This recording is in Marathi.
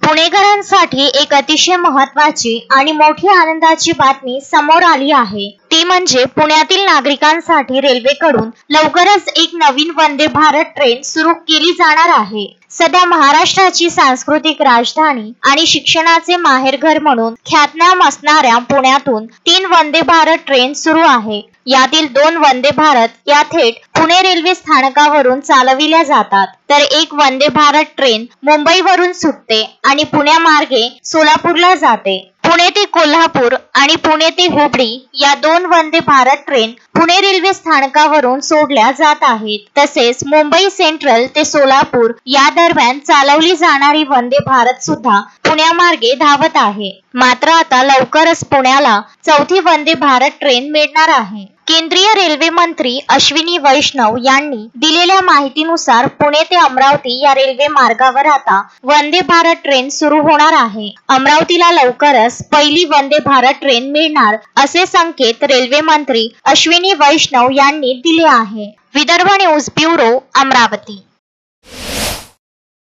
पुणेकरांसाठी एक अतिशय महत्त्वाची आणि मोठी आनंदाची बातमी समोर आली आहे। ती म्हणजे पुण्यातील नागरिकांसाठी रेल्वेकडून लवकरच एक नवीन वंदे भारत ट्रेन सुरू केली जाणार आहे। सध्या महाराष्ट्राची सांस्कृतिक राजधानी आणि शिक्षणाचे माहेरघर म्हणून ख्यातनाम असणाऱ्या पुण्यातून 3 वंदे भारत ट्रेन सुरू आहे। यातील 2 वंदे भारत या थेट पुणे रेल्वे स्थानकावरून चालविल्या जातात, तर एक वंदे भारत ट्रेन मुंबईवरून सुटते आणि पुण्यामार्गे सोलापूरला जाते। पुणे ते कोल्हापूर आणि पुणे ते हुबळी या 2 वंदे भारत ट्रेन पुणे रेल्वे स्थानकावरून सोडल्या जात आहेत। तसेच मुंबई सेंट्रल ते सोलापूर या दरम्यान चालवली जाणारी वंदे भारत सुद्धा पुण्यामार्गे धावत आहे। मात्र आता लवकरच पुण्याला 4थी वंदे भारत ट्रेन मिळणार आहे। केंद्रीय रेल्वे मंत्री अश्विनी वैष्णव यांनी दिलेल्या माहितीनुसार पुणे ते अमरावती या रेल्वे मार्गावर आता वंदे भारत ट्रेन सुरू होणार आहे। अमरावतीला लवकरच पहिली वंदे भारत ट्रेन मिळणार असे संकेत रेल्वे मंत्री अश्विनी वैष्णव यांनी दिले आहे। Vidarbha news bureau, Amravati.